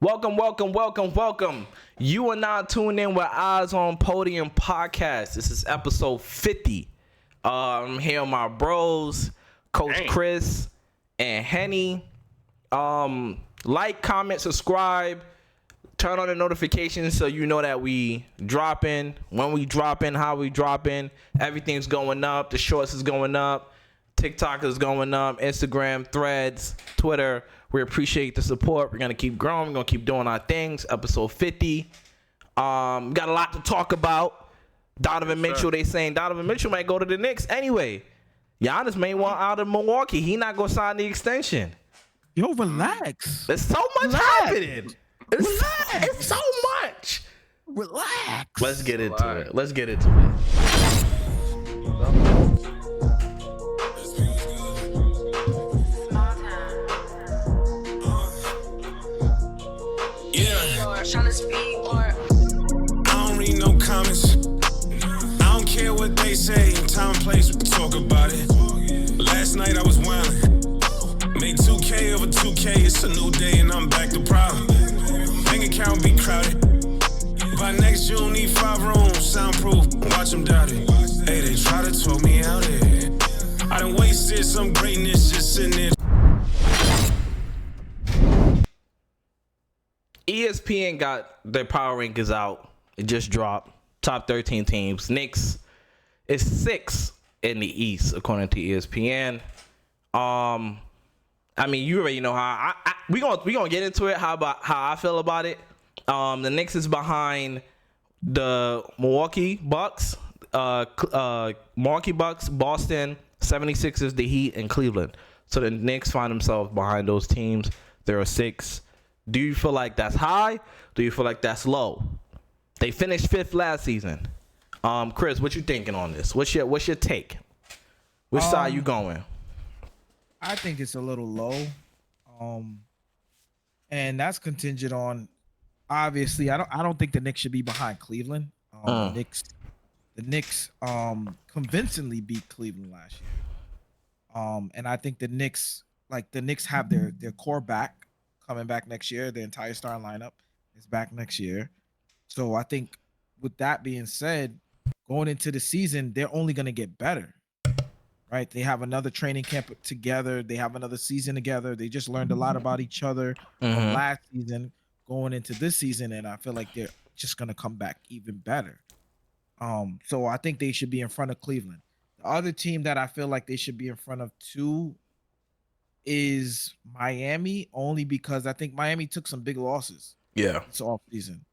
Welcome, welcome, welcome, welcome. You are now tuned in with Eyesonpodium podcast. This is episode 50. I'm here with my bros, Coach Dang. Chris and Henny. Like, comment, subscribe, turn on the notifications so you know that we dropping, when we dropping, how we dropping. Everything's going up. The shorts is going up. TikTok is going up. Instagram, Threads, Twitter. We appreciate the support. We're gonna keep growing. We're gonna keep doing our things. Episode 50. Got a lot to talk about. Donovan Mitchell. They saying Donovan Mitchell might go to the Knicks anyway. Giannis may want out of Milwaukee. He not gonna sign the extension. Yo, relax. There's so much happening. It's so much. Relax. Let's get into it. Let's get into it. Tryna speed more. I don't read no comments. I don't care what they say. Time and place, we can talk about it. Last night I was wildin'. Made 2K over 2K. It's a new day and I'm back to problem. Bank account be crowded. By next June, need 5 rooms, soundproof. Watch them doubt it. Hey, they try to talk me out here. I done wasted some greatness just sitting there. ESPN got their power rankings out. It just dropped. Top 13 teams. Knicks is 6 in the East, according to ESPN. I mean, you already know how we gonna get into it. How I feel about it. The Knicks is behind the Milwaukee Bucks, Boston 76ers, the Heat, and Cleveland. So the Knicks find themselves behind those teams. There are 6. Do you feel like that's high? Do you feel like that's low? They finished 5th last season. Chris, what you thinking on this? What's your take? Which side you going? I think it's a little low. And that's contingent on, obviously, I don't think the Knicks should be behind Cleveland. The Knicks convincingly beat Cleveland last year. And I think the Knicks have their core back, coming back next year. The entire starting lineup is back next year. So I think with that being said, going into the season, they're only going to get better, right? They have another training camp together. They have another season together. They just learned a lot about each other from last season going into this season. And I feel like they're just going to come back even better. So I think they should be in front of Cleveland. The other team that I feel like they should be in front of too is Miami, only because I think Miami took some big losses. Yeah. This off season.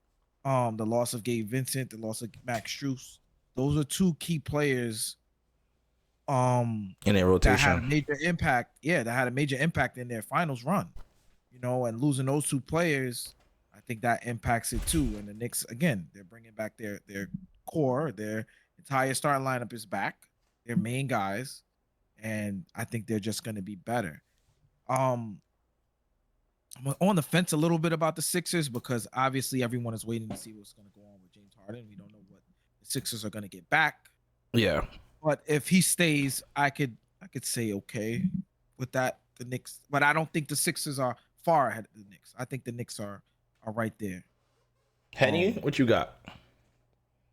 The loss of Gabe Vincent, the loss of Max Strus. Those are 2 key players In their that rotation. had a major impact. Yeah, that had a major impact in their finals run. And losing those 2 players, I think that impacts it too. And the Knicks, again, they're bringing back their core. Their entire starting lineup is back. Their main guys, and I think they're just going to be better. I'm on the fence a little bit about the Sixers because obviously everyone is waiting to see what's going to go on with James Harden. We don't know what the Sixers are going to get back. Yeah. But if he stays, I could say okay with that. The Knicks, but I don't think the Sixers are far ahead of the Knicks. I think the Knicks are right there. Henny, what you got?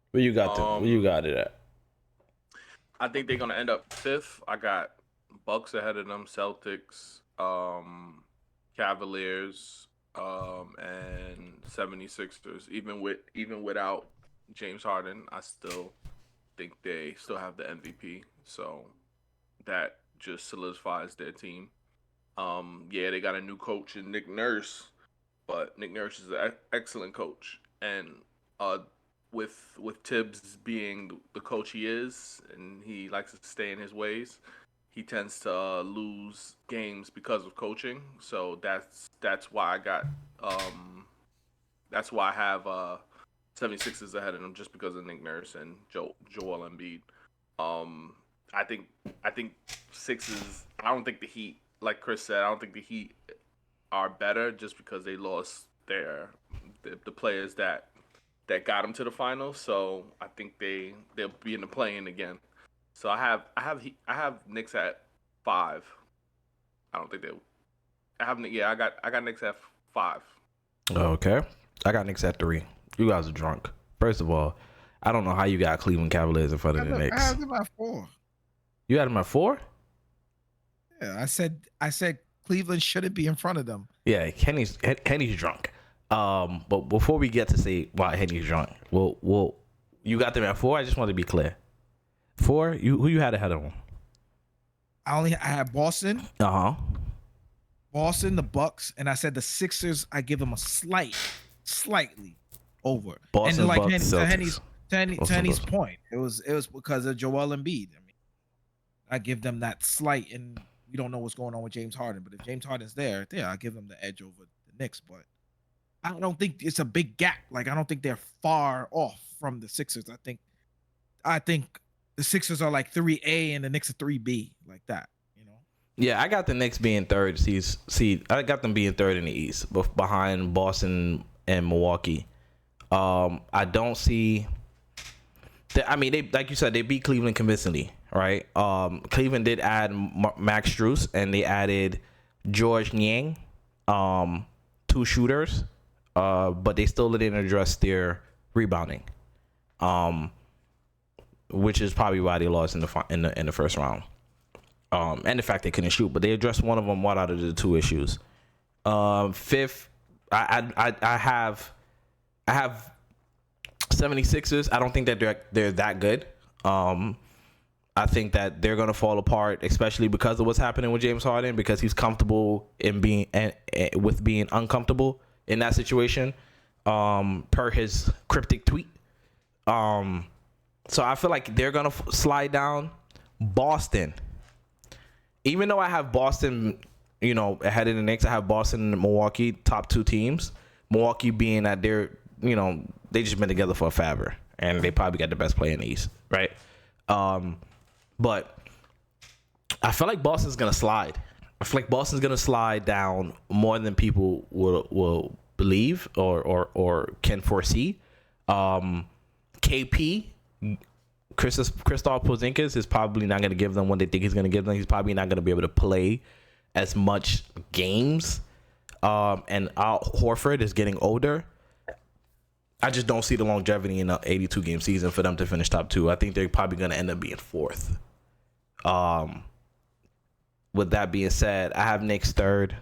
Where you got where you got it at? I think they're gonna end up 5th. I got Bucks ahead of them, Celtics, Cavaliers, and 76ers. Even without James Harden, I still think they still have the MVP. So that just solidifies their team. Yeah, they got a new coach in Nick Nurse, but Nick Nurse is an excellent coach. And with Tibbs being the coach he is, and he likes to stay in his ways, he tends to lose games because of coaching. So that's why I got that's why I have 76ers ahead of them, just because of Nick Nurse and Joel Embiid. I think Sixers. I don't think the Heat, like Chris said, I don't think the Heat are better just because they lost the players that got them to the finals. So I think they'll be in the play-in again. So I have Knicks at 5. I don't think they. I got Knicks at 5. Okay. I got Knicks at 3. You guys are drunk. First of all, I don't know how you got Cleveland Cavaliers in front of the I Knicks. have them at 4. You had them at 4? Yeah, I said Cleveland shouldn't be in front of them. Yeah, Henny's drunk. But before we get to say why Henny's drunk, well, you got them at 4. I just want to be clear. 4. Who you had ahead of them? I had Boston, Boston, the Bucks, and I said the Sixers. I give them a slightly over. Boston, and like Bucks, Celtics. Henny's point, it was because of Joel Embiid. I mean, I give them that slight, and we don't know what's going on with James Harden. But if James Harden's there, I give them the edge over the Knicks. But I don't think it's a big gap. Like I don't think they're far off from the Sixers. I think the Sixers are like 3A and the Knicks are 3B, like that. Yeah, I got the Knicks being third seed. I got them being third in the East, behind Boston and Milwaukee. I don't see. I mean, they like you said, they beat Cleveland convincingly, right? Cleveland did add Max Strus, and they added George Niang, 2 shooters, but they still didn't address their rebounding, which is probably why they lost in the first round. And the fact they couldn't shoot, but they addressed one of them. One out of the 2 issues. Fifth, I have 76ers. I don't think that they're that good. I think that they're gonna fall apart, especially because of what's happening with James Harden, because he's comfortable in being uncomfortable in that situation, per his cryptic tweet. So I feel like they're gonna slide down. Boston. Even though I have Boston, ahead of the Knicks, I have Boston and Milwaukee, top 2 teams. Milwaukee being that they're, they just been together for a forever, and they probably got the best player in the East, right? But I feel like Boston's gonna slide. I feel like Boston's gonna slide down more than people will believe or can foresee. KP. Kristaps Porzingis is probably not going to give them what they think he's going to give them. He's probably not going to be able to play as much games. And Al Horford is getting older. I just don't see the longevity in an 82-game season for them to finish top 2. I think they're probably going to end up being 4th. With that being said, I have Knicks 3rd.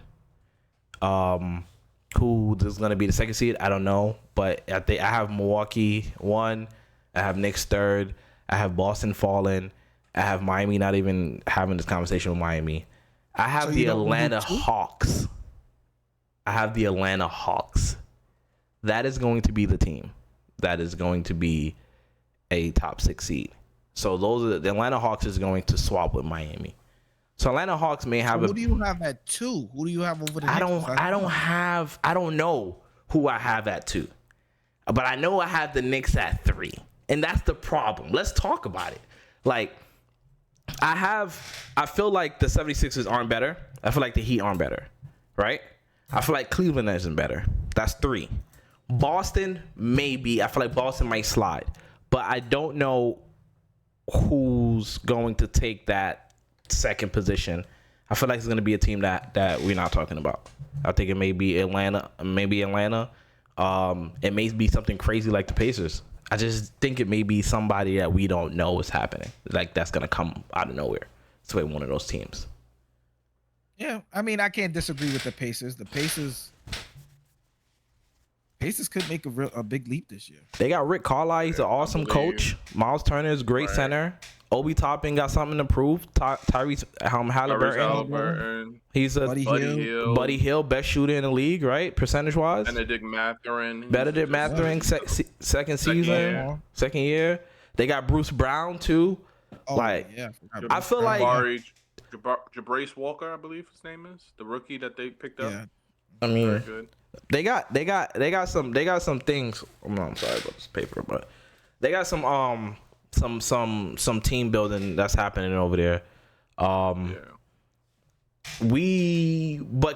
Who is going to be the 2nd seed? I don't know. But I have Milwaukee 1. I have Knicks 3rd. I have Boston falling. I have Miami not even having this conversation with Miami. I have the Atlanta Hawks. That is going to be the team. That is going to be a top 6 seed. So the Atlanta Hawks is going to swap with Miami. So Atlanta Hawks may have. Who do you have at 2? Who do you have over the? I don't know who I have at 2, but I know I have the Knicks at 3. And that's the problem. Let's talk about it. Like, I feel like the 76ers aren't better. I feel like the Heat aren't better, right? I feel like Cleveland isn't better. That's 3. Boston, maybe. I feel like Boston might slide. But I don't know who's going to take that 2nd position. I feel like it's going to be a team that we're not talking about. I think it may be Atlanta. It may be something crazy like the Pacers. I just think it may be somebody that we don't know is happening. Like, that's going to come out of nowhere. It's like one of those teams. Yeah, I mean, I can't disagree with the Pacers. The Pacers could make a big leap this year. They got Rick Carlisle. He's an awesome coach. Miles Turner is a great center. Obi Toppin got something to prove. Tyrese Halliburton. He's a Buddy Hill, best shooter in the league, right? Percentage wise. Benedict Mathurin. Second year. They got Bruce Brown too. Oh, like, yeah. I feel like Jabrace Walker, I believe his name is, the rookie that they picked up. Yeah. I mean, very good. They got some things. I'm sorry about this paper, but they got some team building that's happening over there. But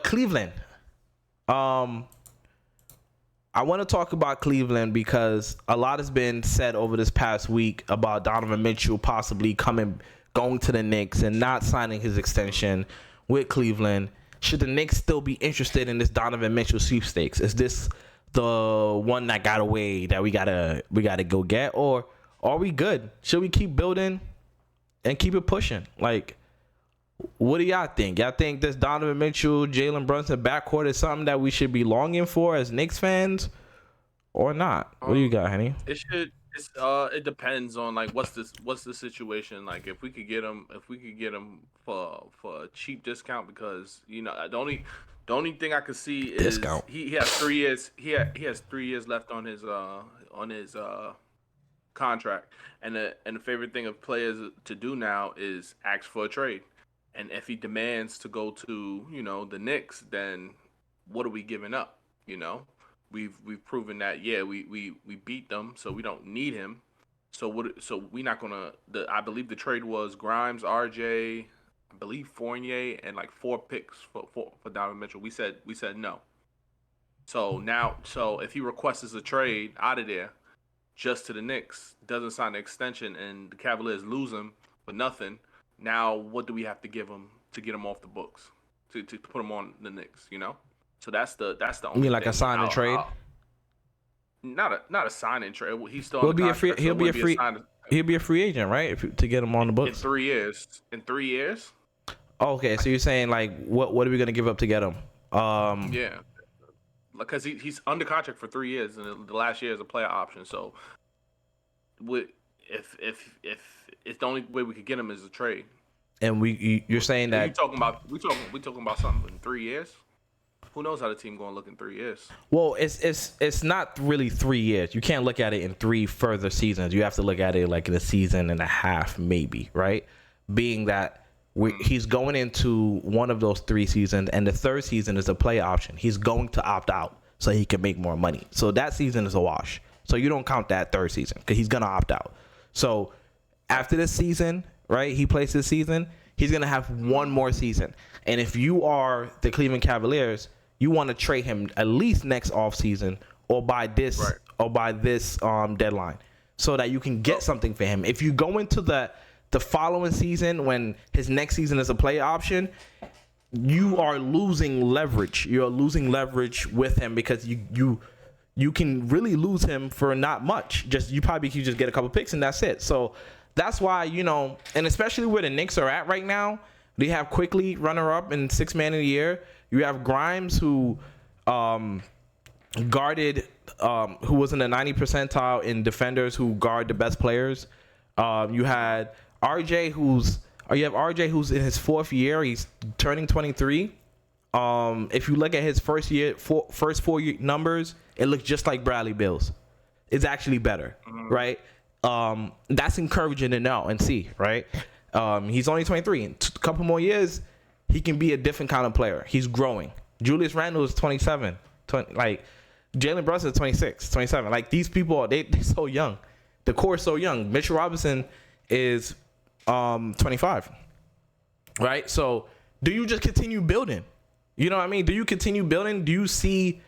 Cleveland. I want to talk about Cleveland because a lot has been said over this past week about Donovan Mitchell possibly going to the Knicks and not signing his extension with Cleveland. Should the Knicks still be interested in this Donovan Mitchell sweepstakes? Is this the one that got away that we gotta go get, or are we good? Should we keep building and keep it pushing? Like, what do y'all think? Y'all think this Donovan Mitchell, Jalen Brunson backcourt is something that we should be longing for as Knicks fans, or not? What do you got, Henny? It depends on like what's the situation. Like if we could get him for a cheap discount, because the only thing I could see is Discount. he has 3 years. He has 3 years left on his contract, and the favorite thing of players to do now is ask for a trade. And if he demands to go to the Knicks, then what are we giving up? We've proven that we beat them, so we don't need him. So we're not gonna. I believe the trade was Grimes, RJ, I believe Fournier, and like 4 picks for Donovan Mitchell. We said no. So if he requests a trade out of there, just to the Knicks, doesn't sign an extension, and the Cavaliers lose him for nothing. Now, what do we have to give him to get him off the books, to put him on the Knicks? So that's the only. You mean like thing. a sign and trade? Not a sign and trade. He's still. He'll be a free agent, right? To get him on the books in 3 years. In 3 years. Okay, so you're saying like what are we gonna give up to get him? Yeah, because he's under contract for 3 years, and the last year is a player option. So, if it's the only way we could get him is a trade. And you're saying that we talking about something in 3 years. Who knows how the team going to look in 3 years? Well, it's not really 3 years. You can't look at it in 3 further seasons. You have to look at it like in a season and a half, maybe, right? Being that he's going into one of those 3 seasons, and the third season is a play option. He's going to opt out so he can make more money. So that season is a wash. So you don't count that third season because he's going to opt out. So after this season, right, he plays this season, he's going to have one more season. And if you are the Cleveland Cavaliers, you want to trade him at least next offseason or by this deadline so that you can get something for him. If you go into the following season when his next season is a play option, you are losing leverage. You're losing leverage with him because you can really lose him for not much. You probably can just get a couple picks and that's it. So that's why, and especially where the Knicks are at right now, they have Quickly runner-up in 6th man of the year. You have Grimes who guarded, who was in the 90th percentile in defenders who guard the best players. You had RJ who's in his 4th year. He's turning 23. If you look at his first 4 year numbers, it looks just like Bradley Beal's. It's actually better, right? That's encouraging to know and see, right? He's only 23. In a couple more years, he can be a different kind of player. He's growing. Julius Randle is 27. Like Jalen Brunson is 26, 27. Like these people, they're so young. The core is so young. Mitchell Robinson is 25, right? So do you just continue building? You know what I mean? Do you continue building? Do you see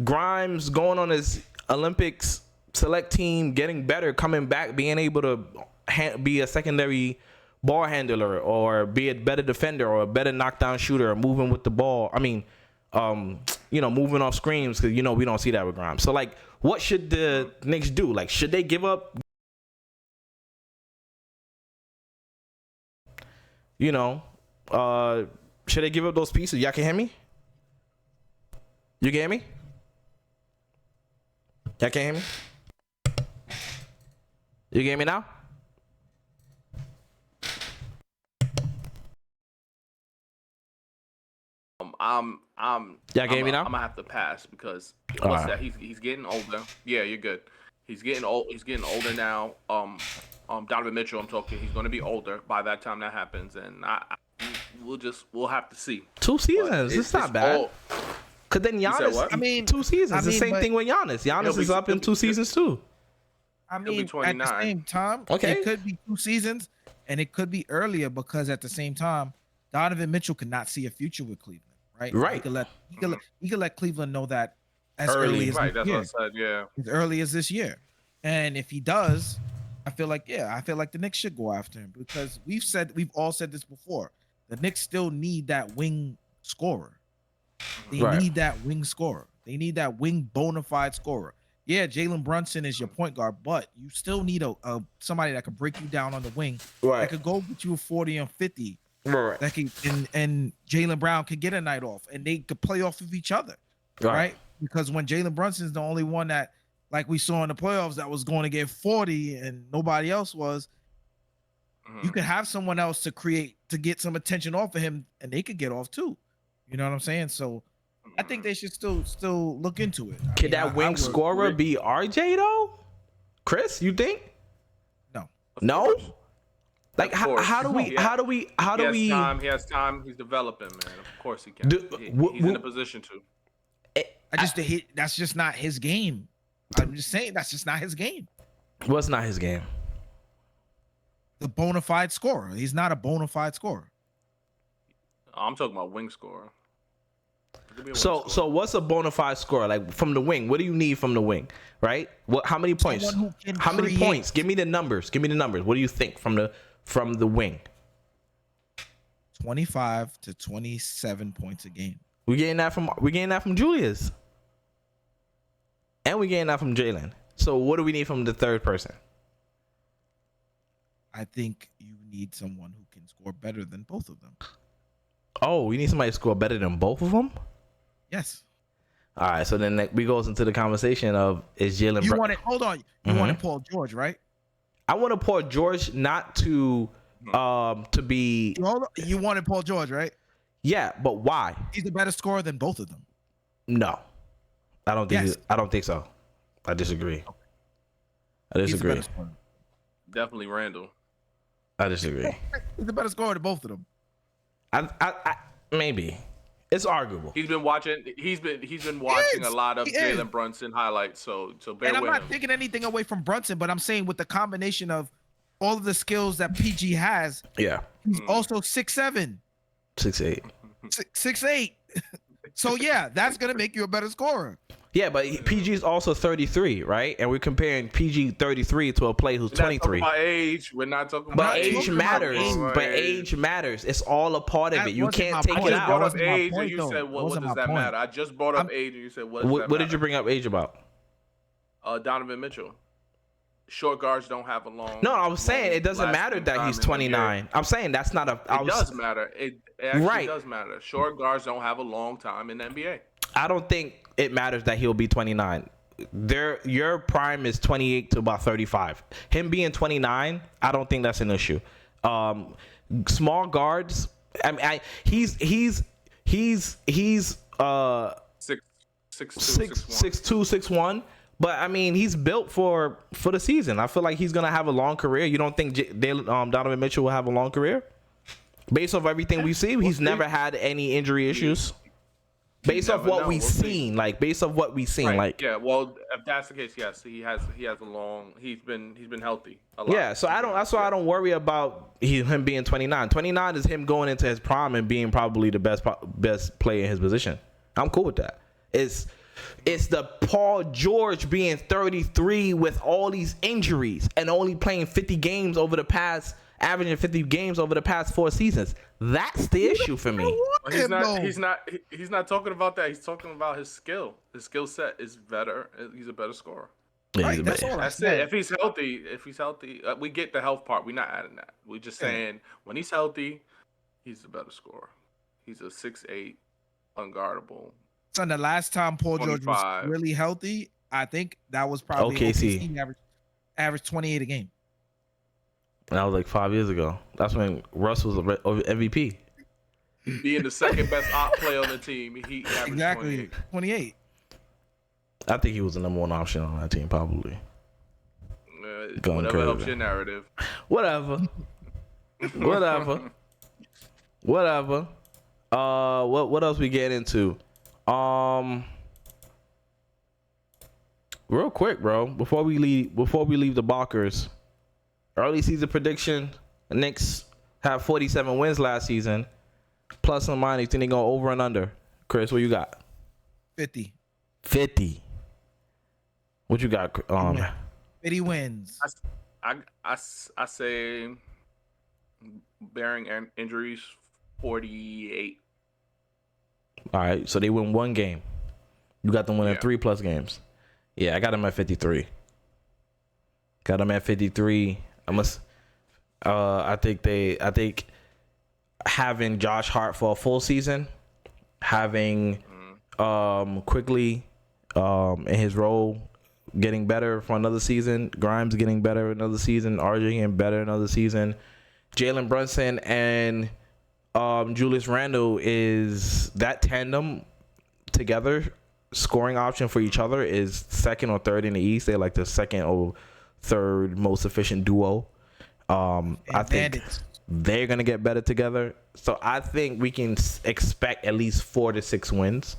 Grimes going on his Olympics select team, getting better, coming back, being able to be a secondary ball handler or be a better defender or a better knockdown shooter or moving with the ball? I mean, moving off screens, because, we don't see that with Grimes. So, like, what should the Knicks do? Like, should they give up, should they give up those pieces? Y'all can hear me? You can hear me? Y'all can hear me? You can hear me now? Y'all can hear me now? I'm gonna have to pass because he's getting older. Yeah, you're good. He's getting old. He's getting older now. Donovan Mitchell, I'm talking. He's gonna be older by that time that happens, and we'll have to see. 2 seasons. It's not bad. Cause then Giannis, 2 seasons. The same thing with Giannis. Giannis is up in 2 seasons too. I mean, at the same time, it could be 2 seasons, and it could be earlier because at the same time, Donovan Mitchell could not see a future with Cleveland, right? Right. He could let Cleveland know that as early as right. This That's year, what I said. Yeah. as early as this year, and if he does, I feel like the Knicks should go after him because we've all said this before. The Knicks still need that wing scorer. They need that wing scorer. They need that wing bona fide scorer. Yeah, Jalen Brunson is your point guard, but you still need a somebody that can break you down on the wing. Right. That could go get you a 40 and 50. Right. That can and Jalen Brown could get a night off, and they could play off of each other, right? Because when Jalen Brunson's the only one that, like we saw in the playoffs, that was going to get 40 and nobody else was, you could have someone else to get some attention off of him, and they could get off too. You know what I'm saying? So I think they should still look into it. Could that wing scorer be RJ though? Chris, you think? No. Like how do we? He has time. He's developing, man. Of course he can. He's in a position to. That's just not his game. I'm just saying that's just not his game. What's not his game? The bona fide scorer. He's not a bona fide scorer. I'm talking about wing scorer. So what's a bona fide scorer? Like from the wing, what do you need from the wing? Right? How many points? How many points? Give me the numbers. What do you think from the wing? 25 to 27 points a game. We're getting that from Julius. And we're getting that from Jalen. So what do we need from the third person? I think you need someone who can score better than both of them. Oh, we need somebody to score better than both of them? Yes. All right, so then we goes into the conversation of is Jalen. Hold on. You wanted Paul George, right? I want Paul George not to be. You wanted Paul George, right? Yeah, but why? He's a better scorer than both of them. No, I don't think. Yes. I don't think so. I disagree. Okay. I disagree. Definitely Randall. I disagree. He's a better scorer than both of them. I maybe. It's arguable. He's been watching a lot of Jalen Brunson highlights, so bear with him. And I'm not taking anything away from Brunson, but I'm saying with the combination of all of the skills that PG has, he's also 6'7", 6'8", 6'8". So yeah, that's gonna make you a better scorer. Yeah, but PG is also 33, right? And we're comparing PG 33 to a player who's 23. We're not talking about age. But age matters. But age matters. It's all a part of it. You can't take it out. I just brought up age, and you said, "What does that matter?" I just brought up age, and you said, "What did you bring up age about?" Donovan Mitchell. Short guards don't have a long. No, I was saying it doesn't matter that he's 29. I'm saying that's not a. It does matter. It actually does matter. Short guards don't have a long time in the NBA. I don't think it matters that he'll be 29. Your prime is 28 to about 35. Him being 29, I don't think that's an issue. Small guards. I mean, he's 6'2", 6'1". But I mean, he's built for the season. I feel like he's gonna have a long career. You don't think Donovan Mitchell will have a long career? Based off everything we see, he's never had any injury issues. Based off what we've seen, like yeah. Well, if that's the case, yes, he has a long. He's been healthy a lot. Yeah, so that's why I don't worry about him being 29. 29 is him going into his prime and being probably the best player in his position. I'm cool with that. It's the Paul George being 33 with all these injuries and only playing 50 games averaging 50 games over the past 4 seasons. That's the issue for me. He's not talking about that. He's talking about his skill. His skill set is better. He's a better scorer. Yeah, right, that's it. If he's healthy, we get the health part. We're not adding that. We're just saying when he's healthy, he's a better scorer. He's a 6'8", unguardable. So the last time Paul 25. George was really healthy, I think that was probably OKC. Average 28 a game. That was like 5 years ago. That's when Russ was MVP. Being the second best op player on the team, he averaged 28. I think he was the number 1 option on that team, probably. Whatever helps your narrative. Whatever. What else we get into? Real quick, bro. Before we leave the Balkers. Early season prediction: the Knicks have 47 wins last season. Plus or minus, you think they go over and under? Chris, what you got? 50. 50. What you got? 50 wins. I say, bearing injuries, 48. All right, so they win 1 game. You got them winning Yeah. 3+ games. Yeah, I got them at 53. Got them at 53. I think having Josh Hart for a full season, having Quickly in his role getting better for another season, Grimes getting better another season, RJ getting better another season, Jalen Brunson and Julius Randle, is that tandem together scoring option for each other is second or third in the East. They're like the second or third most efficient duo. I think they're gonna get better together. So I think we can expect at least 4 to 6 wins.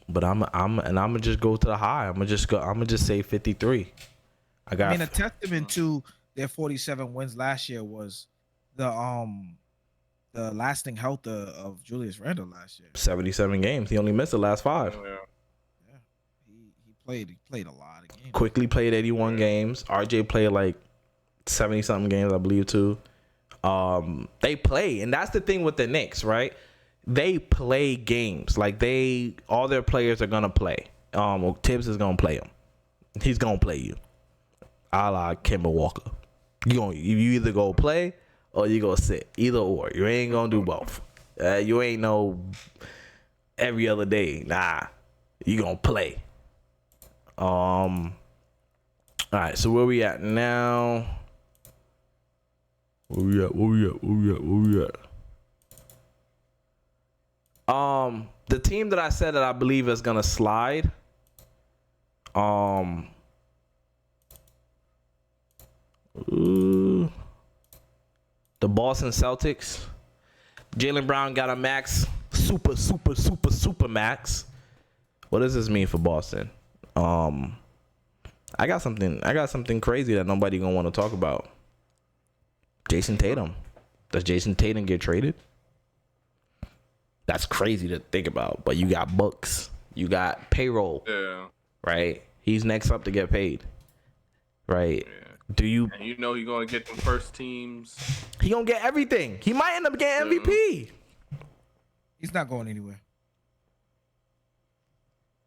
But I'm gonna just go to the high. I'm gonna just say 53. I mean, a testament to their 47 wins last year was the lasting health of Julius Randle last year. 77 games. He only missed the last 5. Yeah. He played a lot of games. Quickly played 81 games. RJ played like 70 something games, I believe, too. They play, and that's the thing with the Knicks, right? They play games. Like all their players are gonna play. Tibbs is gonna play them. He's gonna play you, a la Kemba Walker. You either go play or you go sit. Either or. You ain't gonna do both. You ain't no every other day. Nah, you gonna play. All right. So where we at now? Where we at? The team that I said that I believe is gonna slide. The Boston Celtics. Jaylen Brown got a max, super max. What does this mean for Boston? I got something crazy that nobody gonna want to talk about. Jason Tatum. Does Jason Tatum get traded? That's crazy to think about. But you got books. You got payroll. Yeah. Right? He's next up to get paid. Right? Yeah. Do you... And you know you're going to get them first teams. He going to get everything. He might end up getting MVP. He's not going anywhere.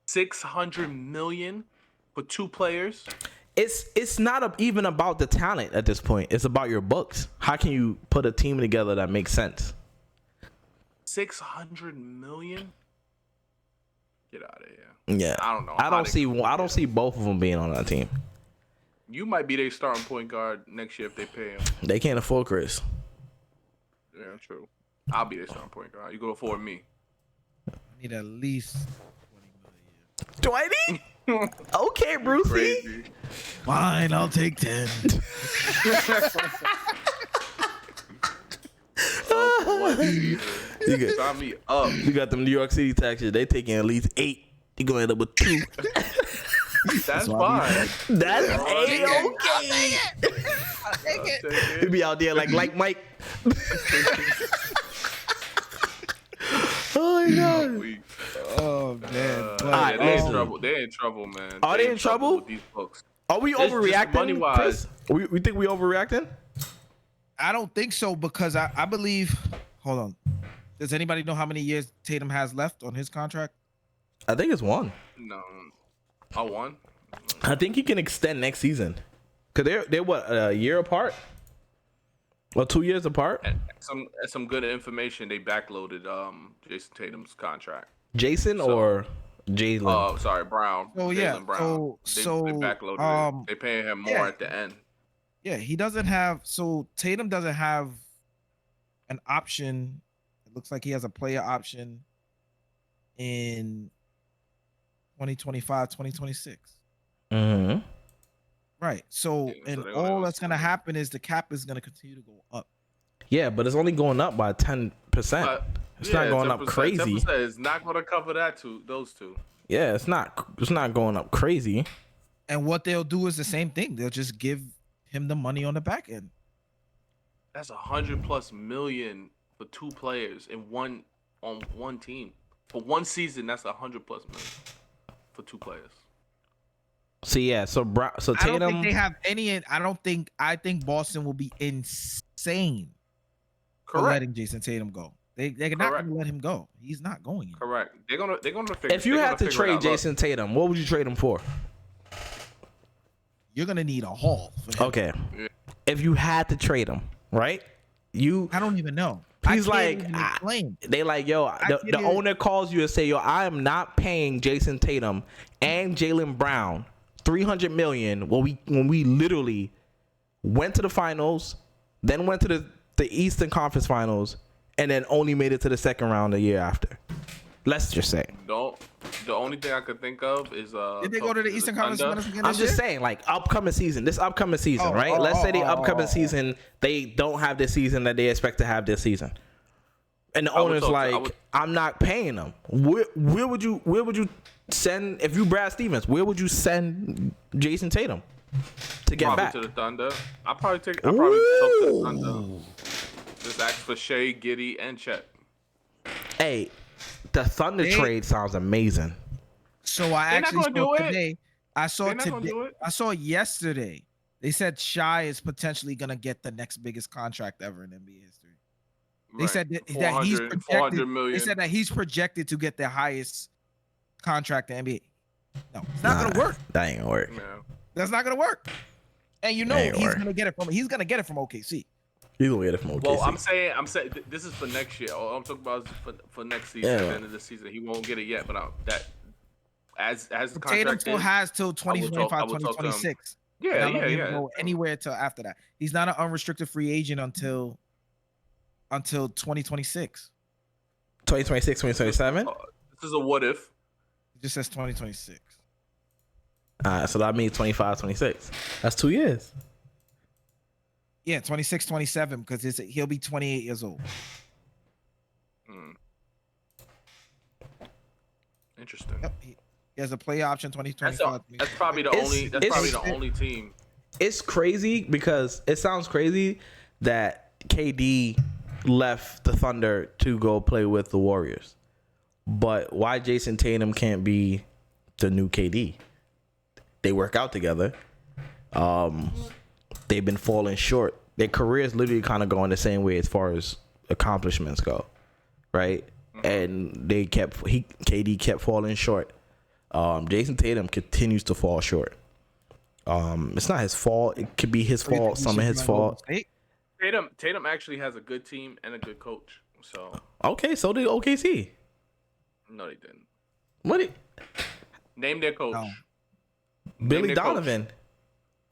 $600 million for 2 players. It's not even about the talent at this point. It's about your books. How can you put a team together that makes sense? $600 million. Get out of here. Yeah, I don't know. I don't see both of them being on that team. You might be their starting point guard next year if they pay him. They can't afford Chris. Yeah, true. I'll be their starting point guard. You go afford me. I need at least 20? Okay, Brucey. Crazy. Fine, I'll take 10. You got, Sign me up. you got them New York City taxes. They taking at least 8. You gonna end up with 2. That's fine. That's A-okay. You be out there like Mike. Oh my God. Oh man. Yeah, they listen. in trouble. They in trouble, man. Are they in trouble? with these books? Are we Just overreacting, money-wise. Chris? We think we overreacting? I don't think so because I believe. Hold on. Does anybody know how many years Tatum has left on his contract? I think it's 1. No. I won. I think he can extend next season. Cause they're what, a year apart? Or 2 years apart? And some good information. They backloaded Jason Tatum's contract. Jason or Jalen? Oh, sorry, Brown. Oh yeah. Jaylen Brown. So they backloaded it. They paying him more yeah. at the end. Yeah, he doesn't have. So Tatum doesn't have an option. It looks like he has a player option in 2025, 2026. Mm-hmm. Right. So, Yeah, so and they're gonna all have that's going to happen is the cap is going to continue to go up. Yeah, but it's only going up by 10%. It's not going up 10%, crazy. 10% is not going to cover those two. Yeah, it's not going up crazy. And what they'll do is the same thing. They'll just give him the money on the back end. That's $100+ million for 2 players on one team for 1 season. That's $100+ million for 2 players. So yeah, so I Tatum. don't think they have any. I think Boston will be insane for Correct. letting Jason Tatum go. They're not going to let him go. He's not going anywhere. Correct. They're gonna figure. If you had to trade Jason Tatum, what would you trade him for? You're going to need a haul for him. Okay. Yeah. If you had to trade him, right? I don't even know. He's like, they like, yo, the owner calls you and say, yo, I am not paying Jason Tatum and Jaylen Brown $300 million when we literally went to the finals, then went to the Eastern Conference Finals, and then only made it to the second round the year after. Let's just say. The only thing I could think of is did they go to the Eastern Conference Finals again? I'm just saying, like this upcoming season, right? Let's say the upcoming season, they don't have this season that they expect to have this season, and the owner's like, I'm not paying them. Where would you send if you Brad Stevens? Where would you send Jason Tatum to get back? To the Thunder. I'll probably talk to the Thunder. Just ask for Shea, Giddey, and Chet. Hey, the Thunder trade sounds amazing. So I actually saw today. I saw yesterday. They said Shai is potentially gonna get the next biggest contract ever in NBA history. They said that he's projected. They said that he's projected to get the highest contract in NBA. No, it's not gonna work. That ain't gonna work. No. That's not gonna work. And you know he's gonna get it from. He's gonna get it from OKC. He's gonna get it from OKC. Well, I'm saying this is for next year. All I'm talking about is for next season. At the end of the season, he won't get it yet. But as the contract Tatum still has till 2025, 2026. Yeah. Go anywhere till after that. He's not an unrestricted free agent until 2026. 2026, 2027. This is a what if. It just says 2026. So that means 25, 26. That's 2 years. Yeah, 26, 27, because he'll be 28 years old. Interesting. Yep, he has a play option 2025. That's probably the only team. It's crazy because it sounds crazy that KD left the Thunder to go play with the Warriors. But why Jason Tatum can't be the new KD? They work out together. They've been falling short. Their careers literally kind of going the same way as far as accomplishments go, right? And KD kept falling short. Jason Tatum continues to fall short. It's not his fault. It could be his fault. Some of his fault. Tatum actually has a good team and a good coach. So okay, so did OKC. No, they didn't. What? Name their coach. No. Billy Donovan. Coach.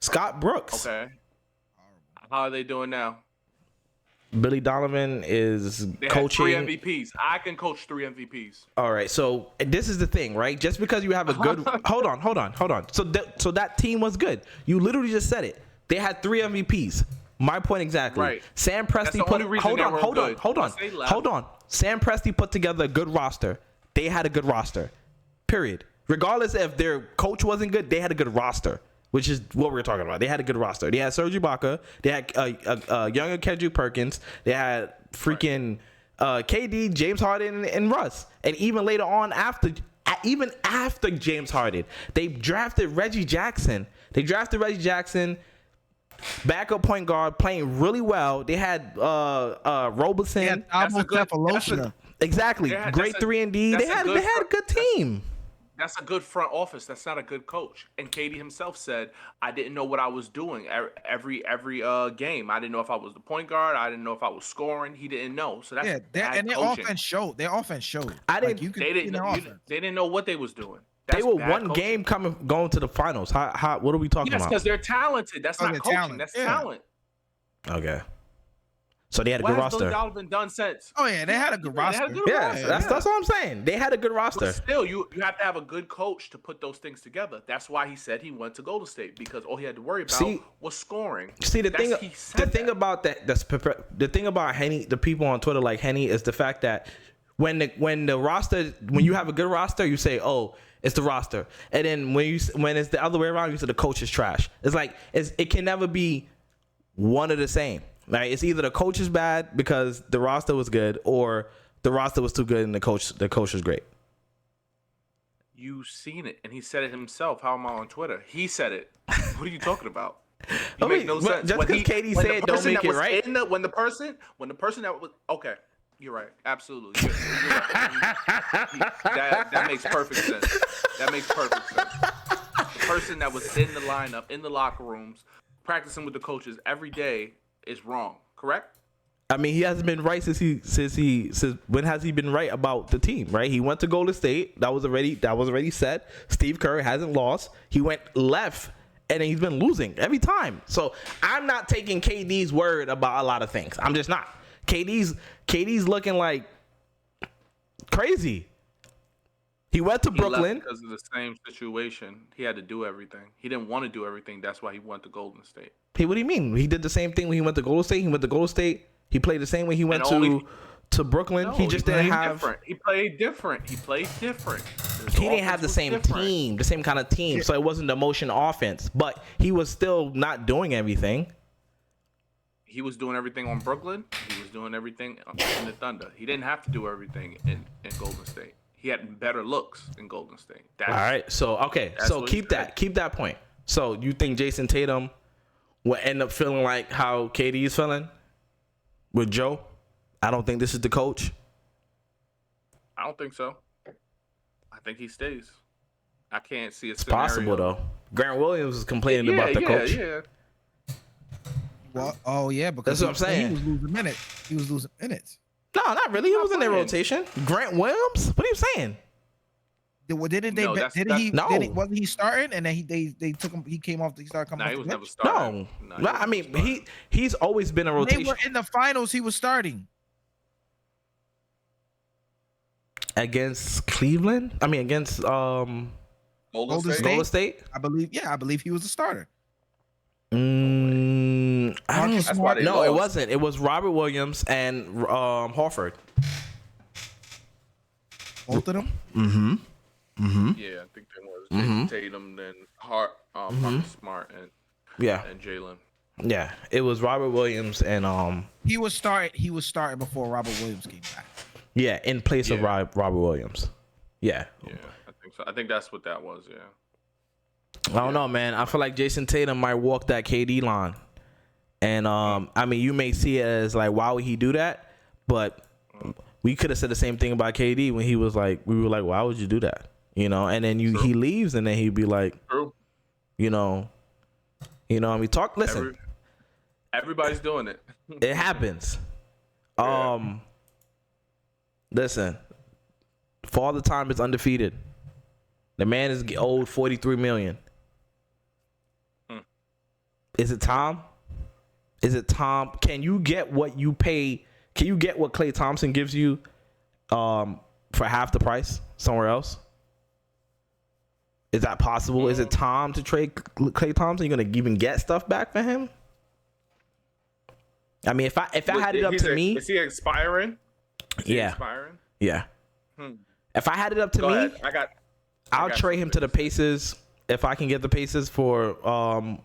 Scott Brooks. Okay. How are they doing now? Billy Donovan is coaching 3 MVPs. I can coach 3 MVPs. All right, so this is the thing, right? Just because you have a good hold on. So that team was good. You literally just said it. They had 3 MVPs. My point exactly. Right. Sam Presti hold on. Sam Presti put together a good roster. They had a good roster. Period. Regardless if their coach wasn't good, they had a good roster. Which is what we're talking about. They had a good roster. They had Serge Ibaka. They had younger Kendrick Perkins. They had freaking KD, James Harden, and Russ. And even later on, after James Harden, they drafted Reggie Jackson. Backup point guard, playing really well. They had Roberson. Exactly. Great 3-and-D. They had a good team. That's a good front office. That's not a good coach. And KD himself said, "I didn't know what I was doing every game. I didn't know if I was the point guard. I didn't know if I was scoring. He didn't know." So that's their offense showed. Their offense showed. They didn't know what they was doing. That's they were one game going to the finals. How? What are we talking about? Yes, because they're talented. That's not coaching. Talent. That's talent. Okay. So they had a good roster. What has Billy Donovan done since? Oh yeah, they had a good roster. That's what I'm saying. They had a good roster. But still, you have to have a good coach to put those things together. That's why he said he went to Golden State, because all he had to worry about was scoring. See, the thing about Henny, the people on Twitter like Henny, is the fact that when you have a good roster, you say, "Oh, it's the roster," and then when it's the other way around, you say the coach is trash. It's like it can never be one of the same. Like, it's either the coach is bad because the roster was good, or the roster was too good and the coach was great. You seen it, and he said it himself. How am I on Twitter? He said it. What are you talking about? Make no sense. Just because KD said it, don't make it right. When the person that was okay, You're right. Absolutely. You're right. That makes perfect sense. That makes perfect sense. The person that was in the lineup, in the locker rooms, practicing with the coaches every day is wrong. Correct? I mean, he hasn't been right since when has he been right about the team, right? He went to Golden State. That was already set. Steve Kerr hasn't lost. He went left, and he's been losing every time. So I'm not taking KD's word about a lot of things. I'm just not. KD's looking like crazy. He went to Brooklyn because of the same situation. He had to do everything. He didn't want to do everything. That's why he went to Golden State. Hey, what do you mean? He did the same thing when he went to Golden State. He went to Golden State. He played the same way he went to Brooklyn. No, he just didn't have. Different. He played different. He He didn't have the same team, the same kind of team. So it wasn't the motion offense, but he was still not doing everything. He was doing everything on Brooklyn. He was doing everything in the Thunder. He didn't have to do everything in Golden State. He had better looks in Golden State. All right. So keep that point. So you think Jason Tatum will end up feeling like how KD is feeling with Joe? I don't think this is the coach. I don't think so. I think he stays. I can't see a It's scenario. possible though. Grant Williams was complaining about the coach. Yeah. Well, because that's what I'm saying. He was losing minutes. He was losing minutes. No, not really. He was in their rotation. Grant Williams? What are you saying? Wasn't he starting and then they took him? He came off. He started coming. Nah, off he was the never bench? starting. No, I mean he's always been a rotation. They were in the finals. He was starting Against Cleveland. I mean against Golden Golden State. I believe he was a starter. That's why they No, lost. it wasn't. It was Robert Williams and Horford. Both of them. Yeah, I think there was Jason Tatum, then Marcus Smart, and Jalen. Yeah, it was Robert Williams and He was starting before Robert Williams came back. Yeah, in place of Robert Williams. Yeah. Yeah, I think so. I think that's what that was. Yeah. I don't know, man. I feel like Jason Tatum might walk that KD line. And I mean, you may see it as like, why would he do that? But we could have said the same thing about KD when he was like, we were like, why would you do that? You know, and then he leaves and then he'd be like, True. you know, and we talk, listen. Everybody's doing it. It happens. Listen, Father Time is undefeated. The man is owed $43 million. Is it Tom? Is it Tom? Can you get what you pay? Can you get what Klay Thompson gives you for half the price somewhere else? Is that possible? Is it Tom to trade Klay Thompson? You're gonna even get stuff back for him? I mean, if I had it up to me, is he expiring? Expiring? Yeah. If I had it up to me, Ahead. I'll trade him to the Pacers if I can get the Pacers for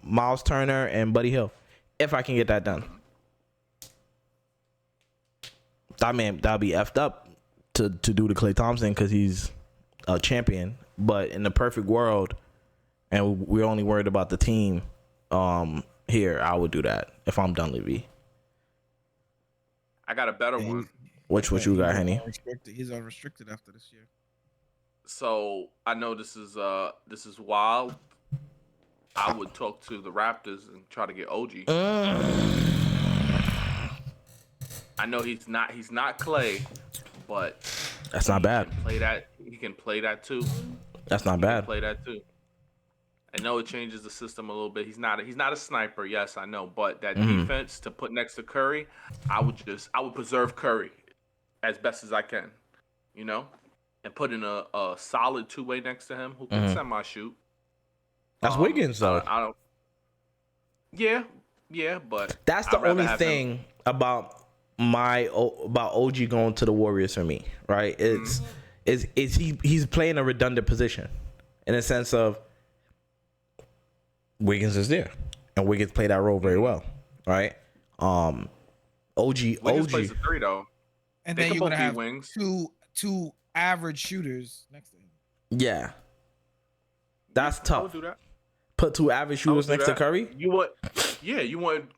Miles Turner and Buddy Hill. If I can get that done. That'll be effed up to do to Klay Thompson because he's a champion. But in the perfect world, and we're only worried about the team here, I would do that if I'm Dunleavy. I got a better one. What you got, Henny? He's unrestricted after this year. So I know this is wild. I would talk to the Raptors and try to get OG. I know he's not Klay, but that's not bad. He can play that too. That's not bad. Play that too. I know it changes the system a little bit. He's not a sniper, yes, I know, but that defense to put next to Curry, I would preserve Curry as best as I can, you know, and put in a solid two-way next to him who can semi-shoot. That's Wiggins though. I don't. Yeah, but that's the only thing about OG going to the Warriors for me, right? He's playing a redundant position in a sense of Wiggins is there, and Wiggins played that role very well, right? OG plays the three though, and they then you're gonna have wings. two average shooters next to him. Yeah, that's tough. I would do that. Put two average shooters next to Curry. You want